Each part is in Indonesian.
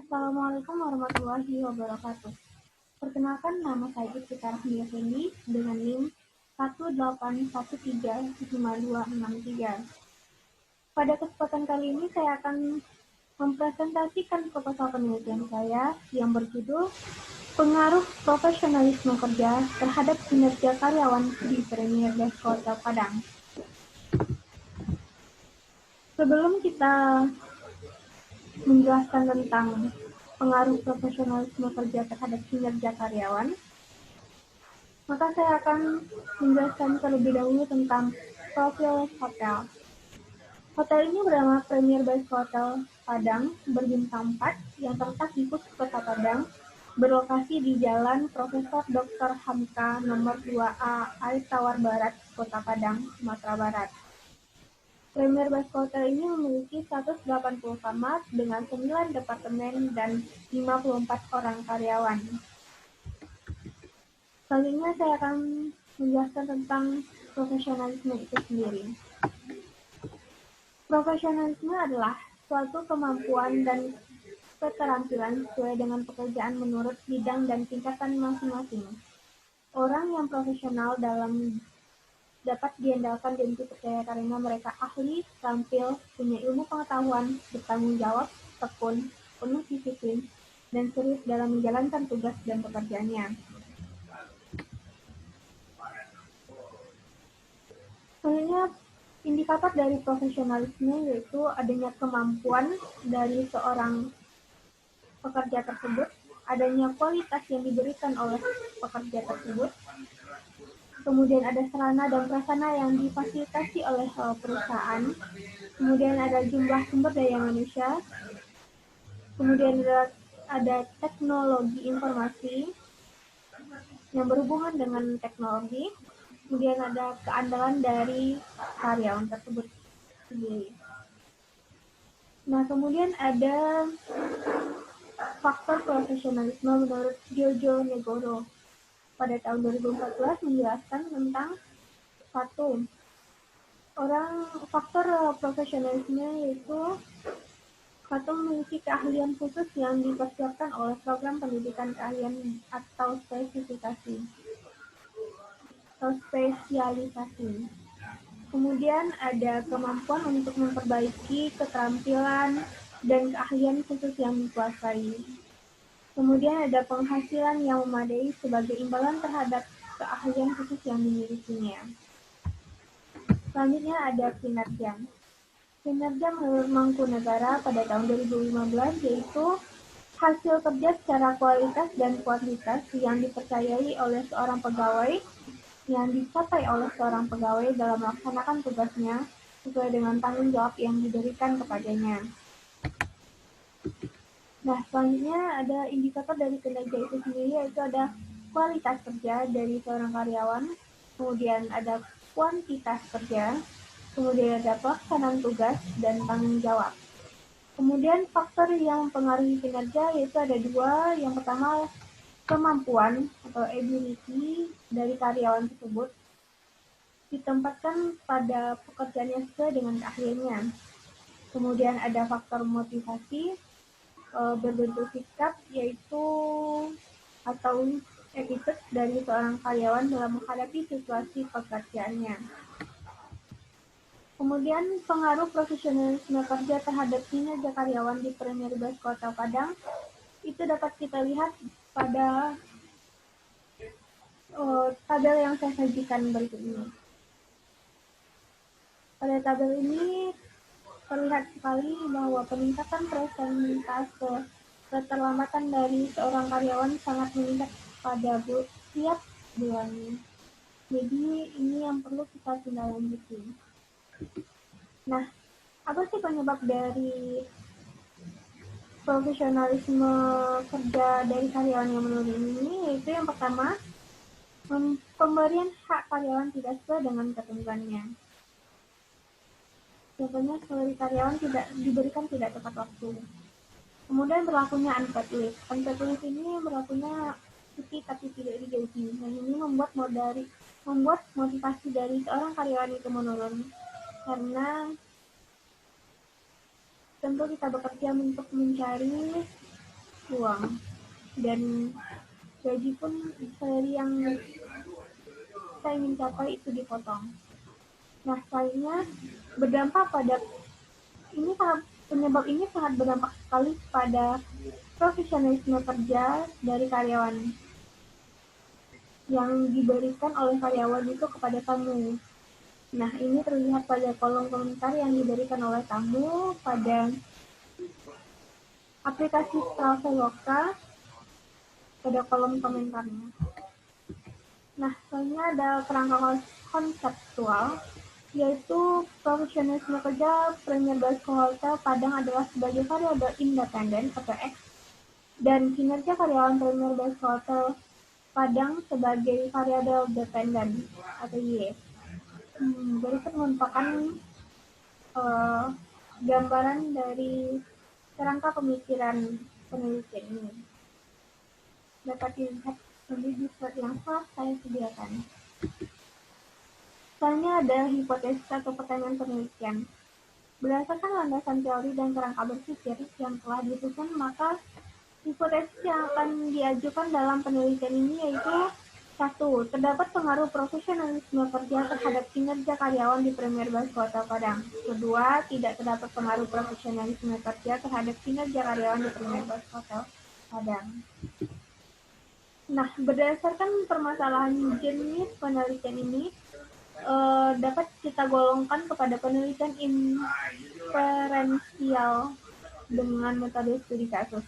Assalamualaikum warahmatullahi wabarakatuh. Perkenalkan, nama saya Iftithar Rahmi Effendi dengan NIM 181355263. Pada kesempatan kali ini saya akan mempresentasikan proposal penelitian saya yang berjudul Pengaruh Profesionalisme Kerja Terhadap Kinerja Karyawan di Premier Best Hotel Padang. Sebelum kita menjelaskan tentang pengaruh profesionalisme kerja terhadap kinerja karyawan, maka saya akan menjelaskan terlebih dahulu tentang profil hotel. Hotel ini bernama Premier Best Hotel Padang berbintang 4 yang terletak di pusat kota Padang, berlokasi di Jalan Profesor Dr. Hamka nomor 2A Air Tawar Barat, Kota Padang, Sumatera Barat. Premier Best Hotel ini memiliki 180 kamar dengan 9 departemen dan 54 orang karyawan. Selanjutnya saya akan menjelaskan tentang profesionalisme itu sendiri. Profesionalisme adalah suatu kemampuan dan keterampilan sesuai dengan pekerjaan menurut bidang dan tingkatan masing-masing. Orang yang profesional dapat diandalkan dan dipercaya karena mereka ahli, terampil, punya ilmu pengetahuan, bertanggung jawab, tekun, penuh disiplin, dan serius dalam menjalankan tugas dan pekerjaannya. Sebenarnya indikator dari profesionalisme yaitu adanya kemampuan dari seorang pekerja tersebut, adanya kualitas yang diberikan oleh pekerja tersebut, kemudian ada sarana dan prasarana yang difasilitasi oleh perusahaan, kemudian ada jumlah sumber daya manusia, kemudian ada teknologi informasi yang berhubungan dengan teknologi, kemudian ada keandalan dari karyawan tersebut sendiri. Nah, kemudian ada faktor profesionalisme menurut Jojo Negoro pada tahun 2014 menjelaskan tentang faktor profesionalisme yaitu satu memiliki keahlian khusus yang dipersiapkan oleh program pendidikan keahlian atau spesialisasi. Kemudian ada kemampuan untuk memperbaiki keterampilan dan keahlian khusus yang dikuasai. Kemudian ada penghasilan yang memadai sebagai imbalan terhadap keahlian khusus yang dimilikinya. Selanjutnya ada kinerja. Kinerja menurut Mangkunegara pada tahun 2015 yaitu hasil kerja secara kualitas dan kuantitas yang dipercayai oleh seorang pegawai, yang dicapai oleh seorang pegawai dalam melaksanakan tugasnya sesuai dengan tanggung jawab yang diberikan kepadanya. Nah, selanjutnya ada indikator dari kinerja itu sendiri, yaitu ada kualitas kerja dari seorang karyawan, kemudian ada kuantitas kerja, kemudian ada pelaksanaan tugas dan tanggung jawab. Kemudian faktor yang mempengaruhi kinerja yaitu ada dua. Yang pertama, kemampuan atau ability dari karyawan tersebut ditempatkan pada pekerjaannya sesuai dengan keahliannya. Kemudian ada faktor motivasi berbentuk sikap yaitu atau attitude dari seorang karyawan dalam menghadapi situasi pekerjaannya. Kemudian pengaruh profesionalisme kerja terhadap kinerja karyawan di Premier Best Kota Padang itu dapat kita lihat pada tabel yang saya sajikan berikut ini. Pada tabel ini terlihat sekali bahwa peningkatan persentase keterlambatan dari seorang karyawan sangat meningkat pada setiap bulannya. Jadi ini yang perlu kita tindaklanjuti. Nah, apa sih penyebab dari profesionalisme kerja dari karyawan yang menurun ini? Yaitu yang pertama, pemberian hak karyawan tidak sesuai dengan ketentuannya. Contohnya, salary karyawan diberikan tidak tepat waktu. Kemudian berlakunya unpaid leave. Unpaid leave ini berlakunya cuti tapi tidak digaji. Dan ini membuat motivasi dari seorang karyawan itu menurun. Karena tentu kita bekerja untuk mencari uang, dan gaji pun salary yang saya ingin capai itu dipotong. Nah, lainnya berdampak pada ini penyebab ini sangat berdampak sekali pada profesionalisme kerja dari karyawan yang diberikan oleh karyawan itu kepada tamu. Nah, ini terlihat pada kolom komentar yang diberikan oleh tamu pada aplikasi Traveloka pada kolom komentarnya. Nah, selanjutnya ada kerangka konseptual, yaitu profesionalisme kerja Premier Basco Hotel Padang adalah sebagai variabel independen atau X, dan kinerja karyawan Premier Basco Hotel Padang sebagai variabel dependen atau Y. Berikut merupakan gambaran dari kerangka pemikiran penelitian ini. Dapat dilihat lebih di slide yang telah saya sediakan. Selanjutnya ada hipotesis atau pertanyaan penelitian. Berdasarkan landasan teori dan kerangka berpikir yang telah disusun, maka hipotesis yang akan diajukan dalam penelitian ini yaitu 1. Terdapat pengaruh profesionalisme kerja terhadap kinerja karyawan di Premier Basco Hotel Padang. 2. Tidak terdapat pengaruh profesionalisme kerja terhadap kinerja karyawan di Premier Basco Hotel Padang. Nah, berdasarkan permasalahan jenis penelitian ini, dapat kita golongkan kepada penelitian inferensial dengan metode studi kasus.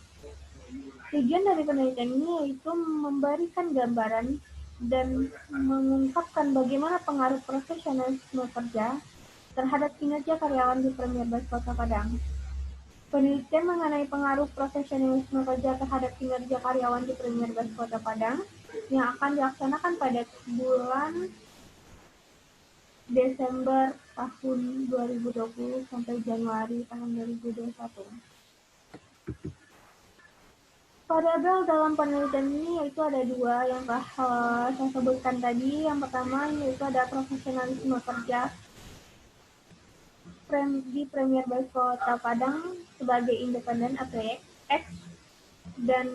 Tujuan dari penelitian ini yaitu memberikan gambaran dan mengungkapkan bagaimana pengaruh profesionalisme kerja terhadap kinerja karyawan di Premier Basco Hotel Padang. Penelitian mengenai pengaruh profesionalisme kerja terhadap kinerja karyawan di Premier Basco Hotel Padang yang akan dilaksanakan pada bulan Desember tahun 2020 sampai Januari tahun 2021. Variabel dalam penelitian ini yaitu ada 2 yang telah saya sebutkan tadi. Yang pertama yaitu ada profesionalisme kerja di Premier Basco Hotel Padang sebagai independen atau X, dan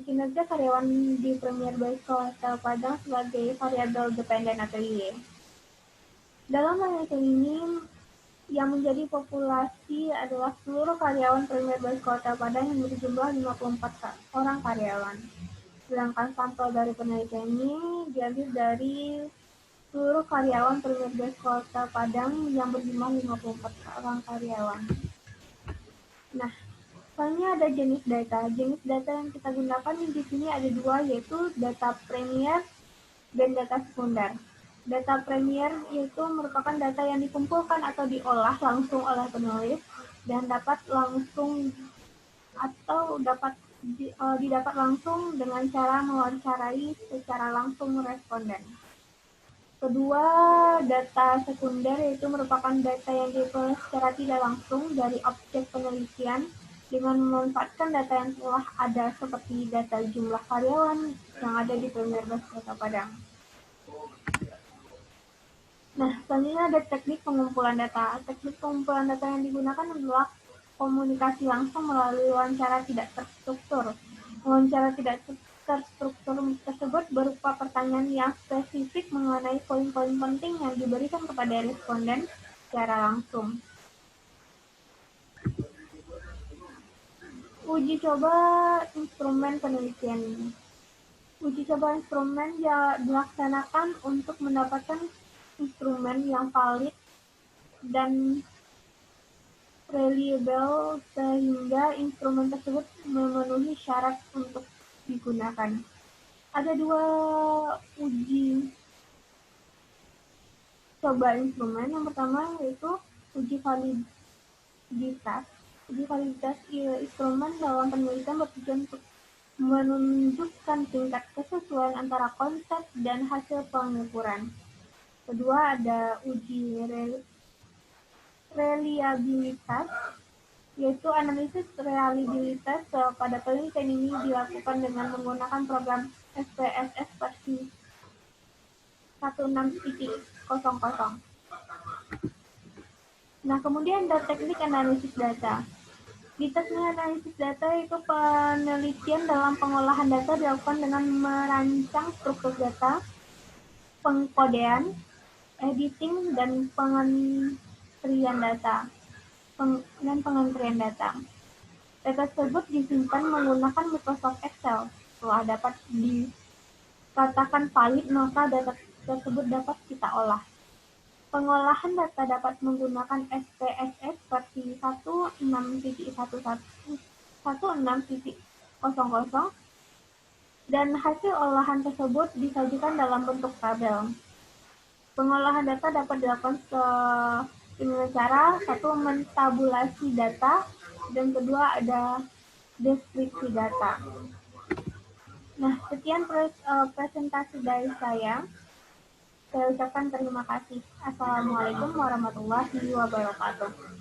kinerja karyawan di Premier Basco Hotel Padang sebagai variabel dependen atau Y. Dalam penelitian ini yang menjadi populasi adalah seluruh karyawan Premier Basco Hotel Padang yang berjumlah 54 orang karyawan. Sedangkan sampel dari penelitian ini diambil dari seluruh karyawan Premier Basco Hotel Padang yang berjumlah 54 orang karyawan. Nah, selanjutnya ada jenis data. Jenis data yang kita gunakan di sini ada 2, yaitu data premier dan data sekunder. Data premier yaitu merupakan data yang dikumpulkan atau diolah langsung oleh penulis dan dapat langsung atau dapat didapat langsung dengan cara mewawancarai secara langsung responden. Kedua, data sekunder yaitu merupakan data yang diperoleh secara tidak langsung dari objek penelitian dengan memanfaatkan data yang telah ada seperti data jumlah karyawan yang ada di Premier Basco Hotel Padang. Nah, selanjutnya ada teknik pengumpulan data. Teknik pengumpulan data yang digunakan adalah komunikasi langsung melalui wawancara tidak terstruktur. Wawancara tidak terstruktur tersebut berupa pertanyaan yang spesifik mengenai poin-poin penting yang diberikan kepada responden secara langsung. Uji coba instrumen penelitian. Uji coba instrumen dilaksanakan untuk mendapatkan instrumen yang valid dan reliable sehingga instrumen tersebut memenuhi syarat untuk digunakan. Ada 2 uji coba instrumen. Yang pertama yaitu uji validitas. Uji validitas instrumen dalam penelitian bertujuan untuk menunjukkan tingkat kesesuaian antara konsep dan hasil pengukuran. Kedua ada uji reliabilitas, yaitu analisis reliabilitas pada penelitian ini dilakukan dengan menggunakan program SPSS versi 16.00. Nah, kemudian ada teknik analisis data. Detailnya analisis data itu penelitian dalam pengolahan data dilakukan dengan merancang struktur data, pengkodean, editing, dan pengentrian data. Data tersebut disimpan menggunakan Microsoft Excel. Setelah dapat dikatakan valid, maka data tersebut dapat kita olah. Pengolahan data dapat menggunakan SPSS versi 16.11.00 dan hasil olahan tersebut disajikan dalam bentuk tabel. Pengolahan data dapat dilakukan dengan cara satu mentabulasi data dan kedua ada deskripsi data. Nah, sekian presentasi dari saya. Saya ucapkan terima kasih. Assalamualaikum warahmatullahi wabarakatuh.